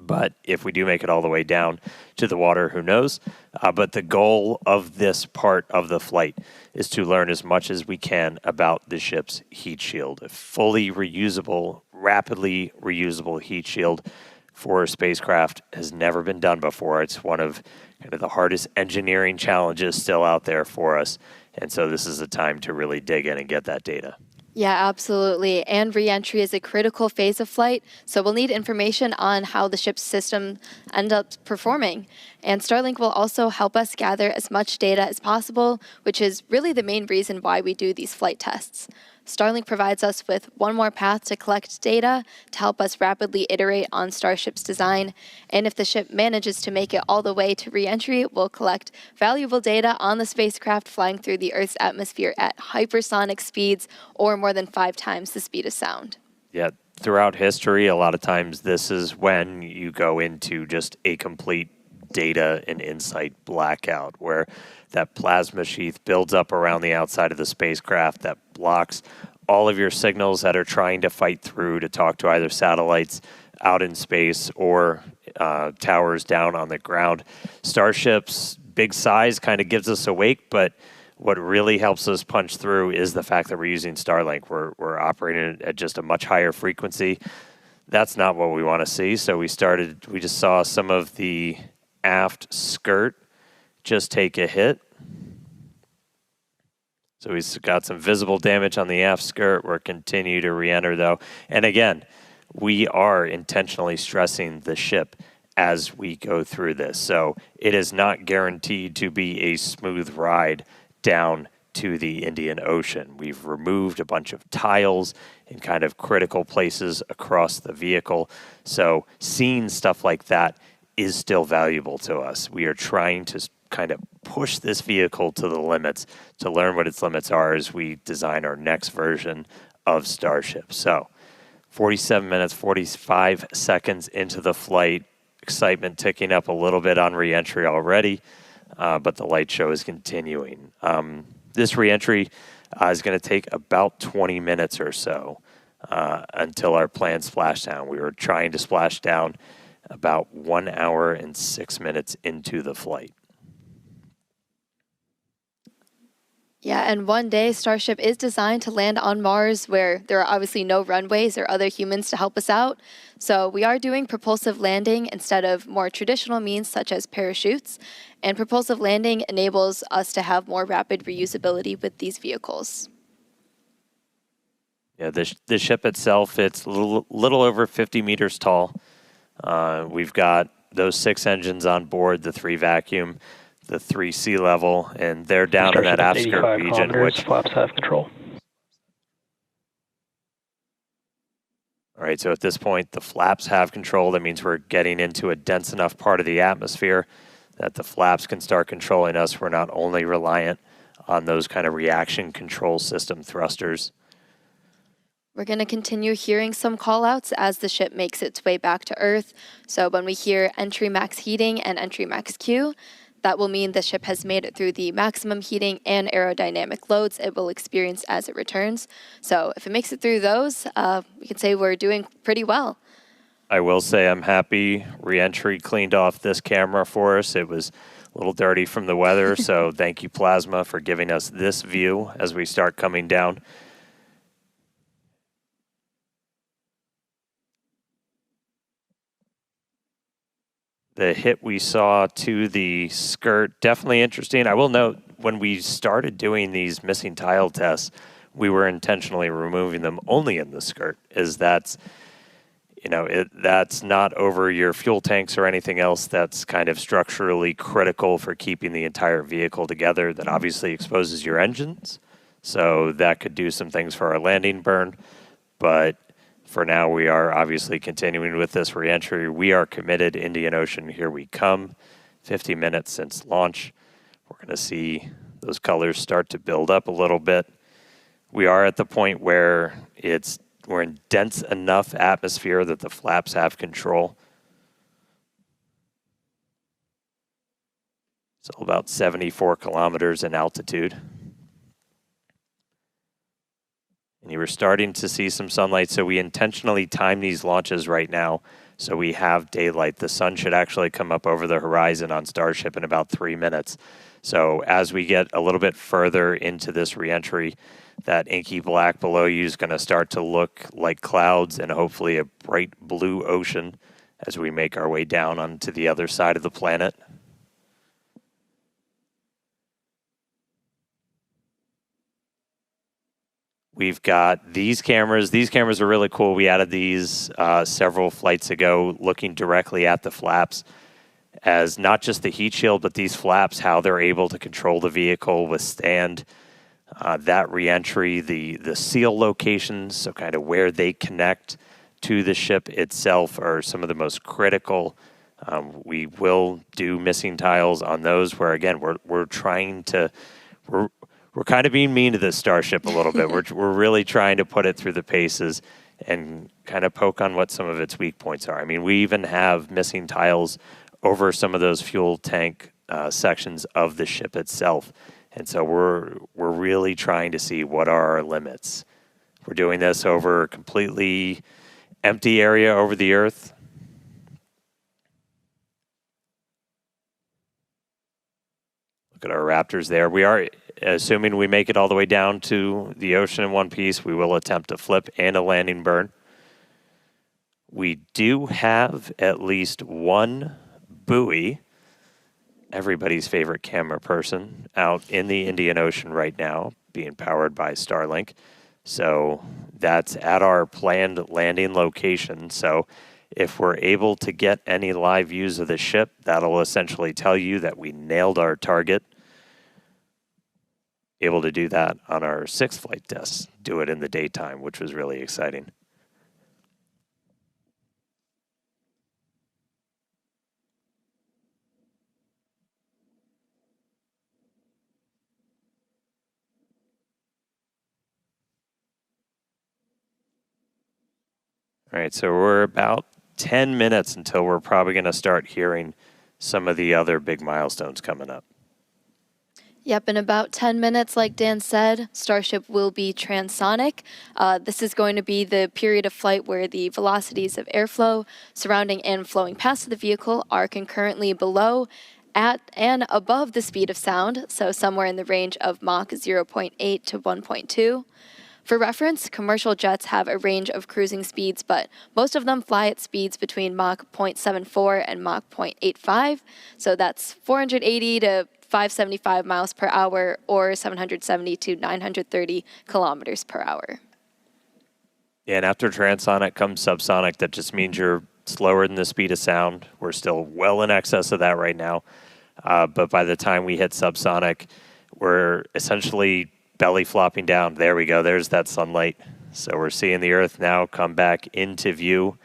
But if we do make it all the way down to the water, who knows? But the goal of this part of the flight is to learn as much as we can about the ship's heat shield. A fully reusable, rapidly reusable heat shield for a spacecraft has never been done before. It's one of kind of the hardest engineering challenges still out there for us. And so this is a time to really dig in and get that data. Yeah, absolutely. And re-entry is a critical phase of flight, so we'll need information on how the ship's system end up performing. And Starlink will also help us gather as much data as possible, which is really the main reason why we do these flight tests. Starlink provides us with one more path to collect data to help us rapidly iterate on Starship's design. And if the ship manages to make it all the way to re-entry, we'll collect valuable data on the spacecraft flying through the Earth's atmosphere at hypersonic speeds, or more than 5 times the speed of sound. Yeah, throughout history, a lot of times this is when you go into just a complete data and insight blackout, where that plasma sheath builds up around the outside of the spacecraft that blocks all of your signals that are trying to fight through to talk to either satellites out in space or towers down on the ground. Starship's big size kind of gives us awake, but what really helps us punch through is the fact that we're using Starlink. We're operating at just a much higher frequency. That's not what we want to see. So we just saw some of the aft skirt just take a hit. So we've got some visible damage on the aft skirt. We're continue to re-enter though. And again, we are intentionally stressing the ship as we go through this. So it is not guaranteed to be a smooth ride down to the Indian Ocean. We've removed a bunch of tiles in kind of critical places across the vehicle. So seeing stuff like that is still valuable to us. We are trying to kind of push this vehicle to the limits to learn what its limits are as we design our next version of Starship. So 47 minutes, 45 seconds into the flight, excitement ticking up a little bit on re-entry already, but the light show is continuing. This re-entry is going to take about 20 minutes or so until our planned splashdown. We were trying to splash down about 1 hour and 6 minutes into the flight. Yeah, and one day Starship is designed to land on Mars, where there are obviously no runways or other humans to help us out. So we are doing propulsive landing instead of more traditional means such as parachutes. And propulsive landing enables us to have more rapid reusability with these vehicles. Yeah, the ship itself, it's a little over 50 meters tall. We've got those 6 engines on board, the 3 vacuum, the 3 sea level, and they're down in that aft skirt region, which flaps have control. All right, so at this point, the flaps have control. That means we're getting into a dense enough part of the atmosphere that the flaps can start controlling us. We're not only reliant on those kind of reaction control system thrusters. We're going to continue hearing some callouts as the ship makes its way back to Earth. So when we hear entry max heating and entry max Q, that will mean the ship has made it through the maximum heating and aerodynamic loads it will experience as it returns. So if it makes it through those, we can say we're doing pretty well. I will say I'm happy re-entry cleaned off this camera for us. It was a little dirty from the weather, so thank you, Plasma, for giving us this view as we start coming down. The hit we saw to the skirt, definitely interesting. I will note, when we started doing these missing tile tests, we were intentionally removing them only in the skirt, as that's, that's not over your fuel tanks or anything else that's kind of structurally critical for keeping the entire vehicle together. That obviously exposes your engines, so that could do some things for our landing burn, but for now, we are obviously continuing with this re-entry. We are committed. Indian Ocean, here we come. 50 minutes since launch. We're going to see those colors start to build up a little bit. We are at the point where we're in dense enough atmosphere that the flaps have control. So about 74 kilometers in altitude. And you were starting to see some sunlight, so we intentionally time these launches right now So we have daylight. The sun should actually come up over the horizon on Starship in about 3 minutes. So as we get a little bit further into this reentry, that inky black below you is going to start to look like clouds and hopefully a bright blue ocean as we make our way down onto the other side of the planet. We've got these cameras. These cameras are really cool. We added these several flights ago, looking directly at the flaps as not just the heat shield, but these flaps, how they're able to control the vehicle, withstand that reentry, the seal locations, so kind of where they connect to the ship itself are some of the most critical. We will do missing tiles on those where, again, we're trying to, we're kind of being mean to this Starship a little bit. We're really trying to put it through the paces and kind of poke on what some of its weak points are. I mean, we even have missing tiles over some of those fuel tank sections of the ship itself. And so we're really trying to see what are our limits. We're doing this over a completely empty area over the Earth. Look at our Raptors there. We are, assuming we make it all the way down to the ocean in one piece, we will attempt a flip and a landing burn. We do have at least one buoy, everybody's favorite camera person, out in the Indian Ocean right now, being powered by Starlink. So that's at our planned landing location. So if we're able to get any live views of the ship, that'll essentially tell you that we nailed our target. Able to do that on our 6th flight test, do it in the daytime, which was really exciting. All right, so we're about 10 minutes until we're probably going to start hearing some of the other big milestones coming up. Yep, in about 10 minutes, like Dan said, Starship will be transonic. This is going to be the period of flight where the velocities of airflow surrounding and flowing past the vehicle are concurrently below, at, and above the speed of sound, so somewhere in the range of Mach 0.8 to 1.2. For reference, commercial jets have a range of cruising speeds, but most of them fly at speeds between Mach 0.74 and Mach 0.85, so that's 480 to 575 miles per hour or 770 to 930 kilometers per hour. And after transonic comes subsonic. That just means you're slower than the speed of sound. We're still well in excess of that right now. But by the time we hit subsonic, we're essentially belly flopping down. There we go. There's that sunlight. So we're seeing the Earth now come back into view.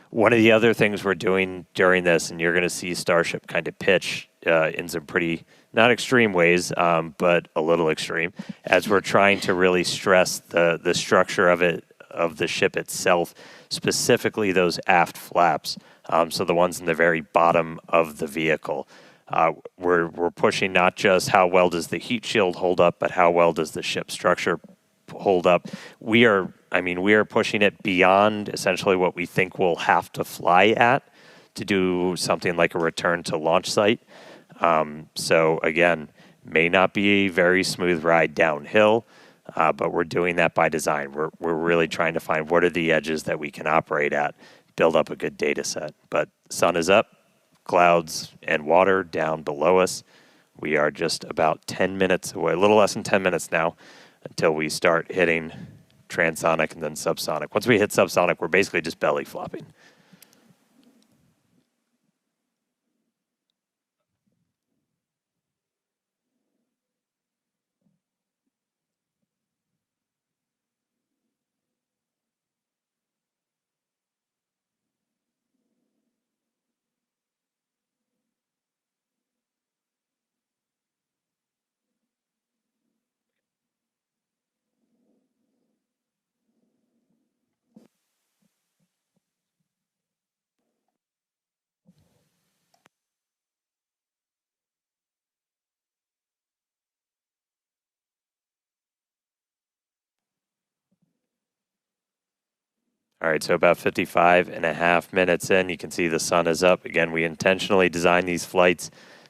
One of the other things we're doing during this, and you're going to see Starship kind of pitch in some pretty, not extreme ways, but a little extreme, as we're trying to really stress the structure of it, of the ship itself, specifically those aft flaps, so the ones in the very bottom of the vehicle. We're pushing not just how well does the heat shield hold up, but how well does the ship structure hold up. We are pushing it beyond essentially what we think we'll have to fly at to do something like a return to launch site. So again, may not be a very smooth ride downhill, but we're doing that by design. We're really trying to find what are the edges that we can operate at, build up a good data set. But sun is up, clouds and water down below us. We are just about 10 minutes away, a little less than 10 minutes now, until we start hitting transonic and then subsonic. Once we hit subsonic, we're basically just belly flopping. All right, so about 55.5 minutes in, you can see the sun is up. Again, we intentionally designed these flights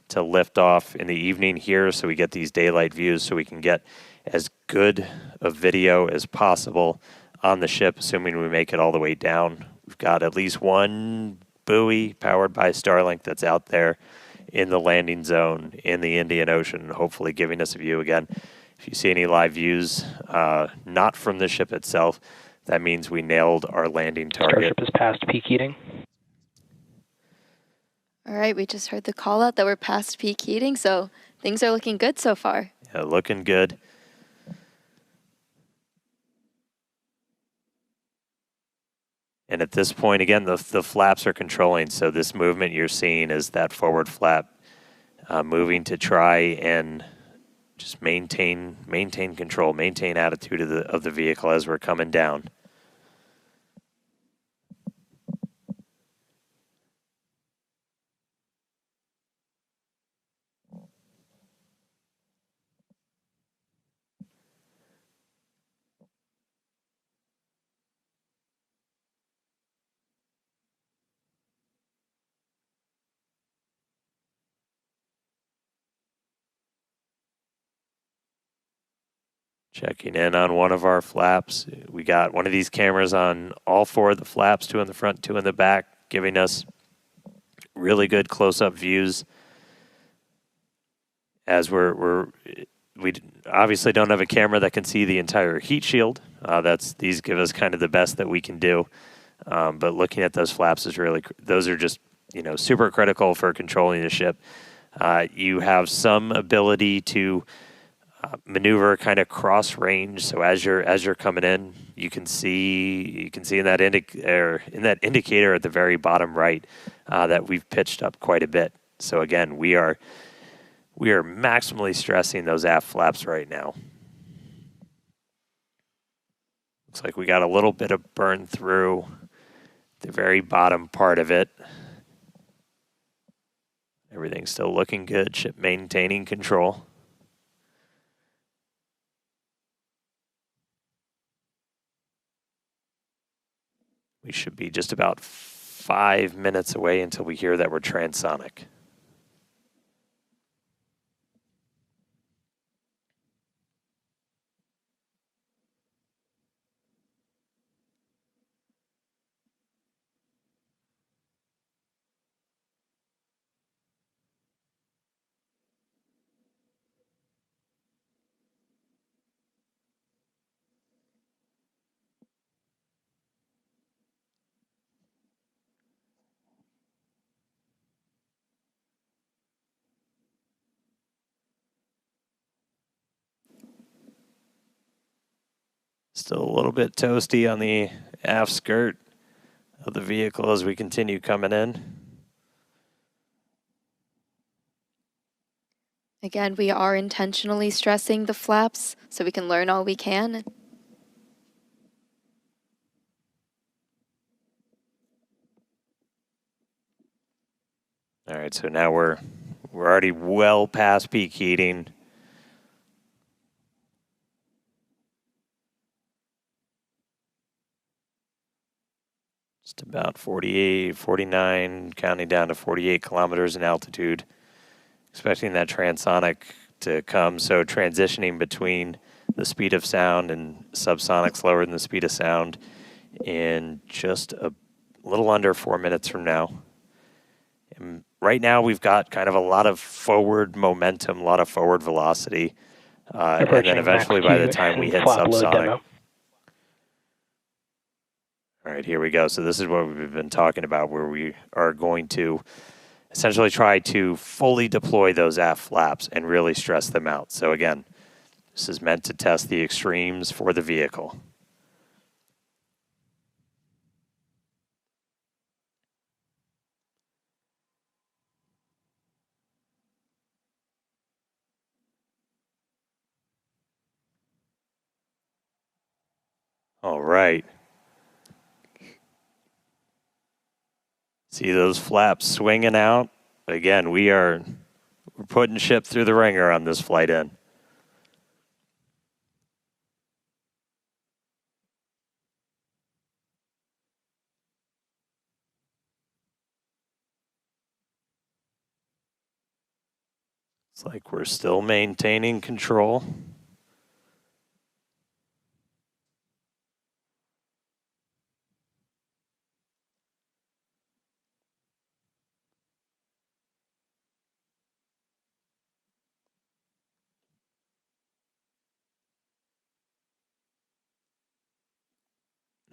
to lift off in the evening here so we get these daylight views so we can get as good a video as possible on the ship, assuming we make it all the way down. We've got at least one buoy powered by Starlink that's out there in the landing zone in the Indian Ocean, hopefully giving us a view again. If you see any live views, not from the ship itself, that means we nailed our landing target. Starship is past peak heating. All right, we just heard the call out that we're past peak heating, so things are looking good so far. Yeah, looking good. And at this point, again, the flaps are controlling. So this movement you're seeing is that forward flap moving to try and just maintain control, maintain attitude of the vehicle as we're coming down. Checking in on one of our flaps. We got one of these cameras on all four of the flaps, two in the front, two in the back, giving us really good close-up views. As we obviously don't have a camera that can see the entire heat shield. These give us kind of the best that we can do. But looking at those flaps is those are just, super critical for controlling the ship. You have some ability to maneuver kind of cross range. So as you're coming in, you can see in that indicator at the very bottom right that we've pitched up quite a bit. So again, we are maximally stressing those aft flaps right now. Looks like we got a little bit of burn through the very bottom part of it. Everything's still looking good. Ship maintaining control. We should be just about 5 minutes away until we hear that we're transonic. Still a little bit toasty on the aft skirt of the vehicle as we continue coming in. Again, we are intentionally stressing the flaps so we can learn all we can. All right, so now we're already well past peak heating. Just about 48, 49, counting down to 48 kilometers in altitude. Expecting that transonic to come, so transitioning between the speed of sound and subsonic slower than the speed of sound in just a little under 4 minutes from now. And right now we've got kind of a lot of forward momentum, a lot of forward velocity, and then eventually by the time we hit subsonic. All right, here we go. So this is what we've been talking about, where we are going to essentially try to fully deploy those aft flaps and really stress them out. So again, this is meant to test the extremes for the vehicle. All right. See those flaps swinging out? Again, we're putting ship through the ringer on this flight in. It's like we're still maintaining control.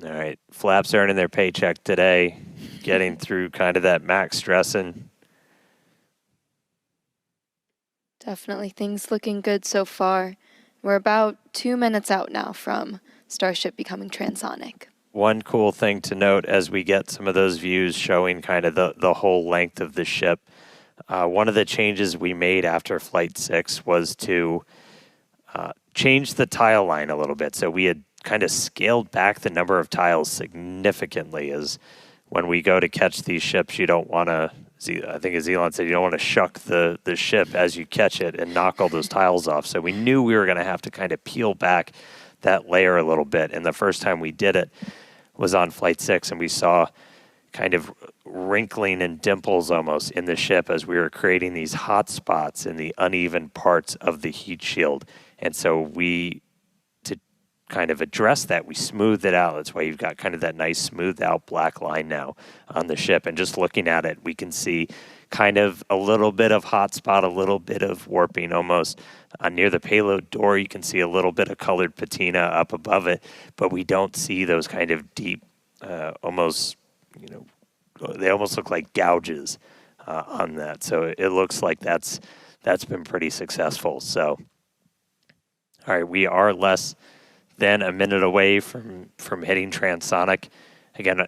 All right, flaps earning their paycheck today, getting through kind of that max stressing. Definitely things looking good so far. We're about 2 minutes out now from Starship becoming transonic. One cool thing to note as we get some of those views showing kind of the whole length of the ship, one of the changes we made after Flight 6 was to change the tile line a little bit. So we had kind of scaled back the number of tiles significantly, as when we go to catch these ships, you don't want to, I think as Elon said, you don't want to shuck the ship as you catch it and knock all those tiles off. So we knew we were going to have to kind of peel back that layer a little bit. And the first time we did it was on Flight 6, and we saw kind of wrinkling and dimples almost in the ship as we were creating these hot spots in the uneven parts of the heat shield. And so we, to kind of address that, we smoothed it out. That's why you've got kind of that nice smoothed out black line now on the ship. And just looking at it, we can see kind of a little bit of hot spot, a little bit of warping almost. Near the payload door, you can see a little bit of colored patina up above it, but we don't see those kind of deep, almost, they almost look like gouges on that. So it looks like that's been pretty successful. So, all right, we are less than a minute away from hitting transonic. Again,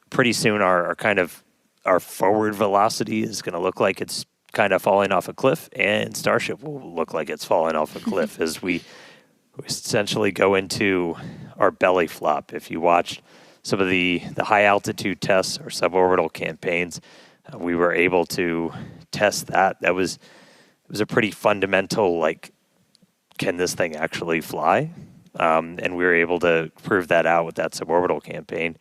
pretty soon our forward velocity is going to look like it's kind of falling off a cliff, and Starship will look like it's falling off a cliff as we essentially go into our belly flop. If you watched some of the high altitude tests or suborbital campaigns, we were able to test that. It was a pretty fundamental, like, can this thing actually fly? And we were able to prove that out with that suborbital campaign.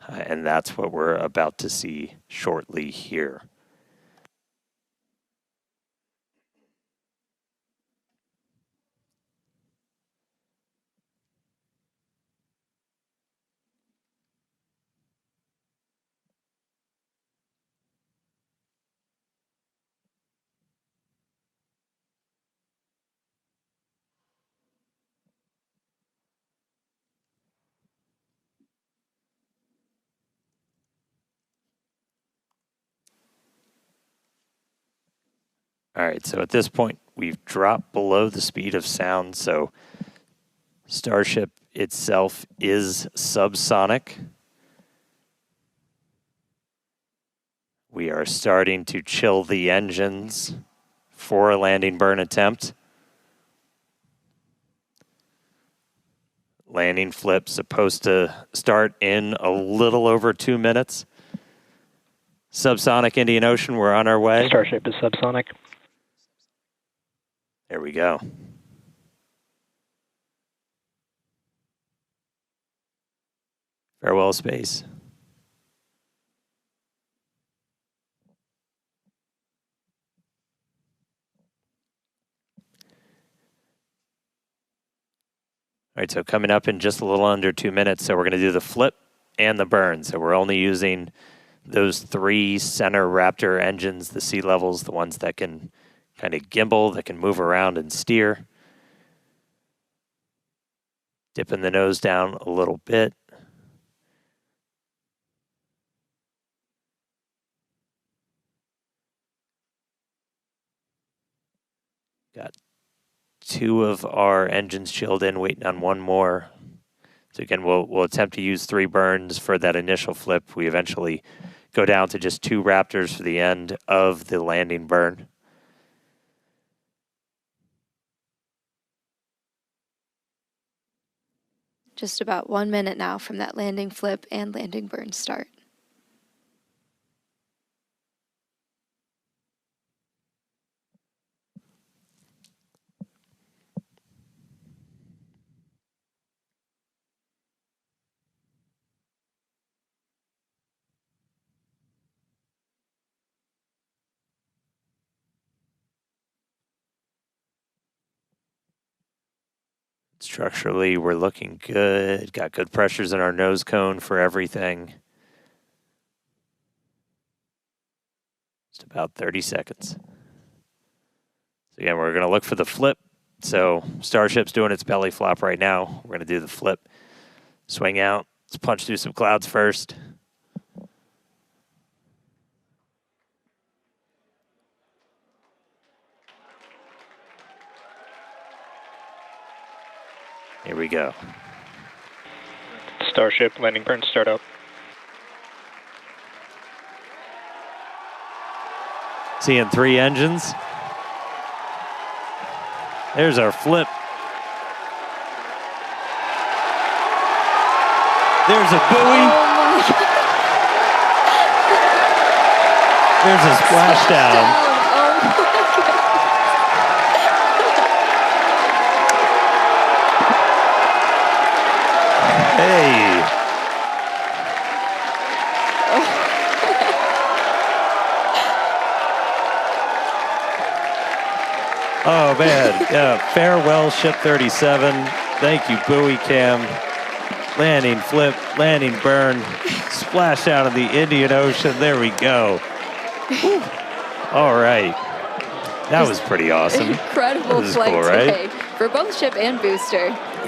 And that's what we're about to see shortly here. All right, so at this point, we've dropped below the speed of sound, so Starship itself is subsonic. We are starting to chill the engines for a landing burn attempt. Landing flip supposed to start in a little over 2 minutes. Subsonic Indian Ocean, we're on our way. Starship is subsonic. There we go. Farewell, space. All right, so coming up in just a little under 2 minutes, so we're going to do the flip and the burn. So we're only using those 3 center Raptor engines, the sea levels, the ones that can kind of gimbal, that can move around and steer. Dipping the nose down a little bit. Got 2 of our engines chilled in, waiting on 1 more. So again, we'll attempt to use 3 burns for that initial flip. We eventually go down to just 2 Raptors for the end of the landing burn. Just about 1 minute now from that landing flip and landing burn start. Structurally, we're looking good. Got good pressures in our nose cone for everything. Just about 30 seconds. So again, we're going to look for the flip. So Starship's doing its belly flop right now. We're going to do the flip. Swing out. Let's punch through some clouds first. Here we go. Starship, landing burn, start up. Seeing 3 engines. There's our flip. There's a buoy. Oh my God. There's a splashdown. Oh my God. Hey. Oh, man. Yeah. Farewell, Ship 37. Thank you, buoy cam. Landing flip, landing burn, splash out of the Indian Ocean. There we go. Whew. All right. That was pretty awesome. Incredible This is flight cool, right? today for both ship and booster.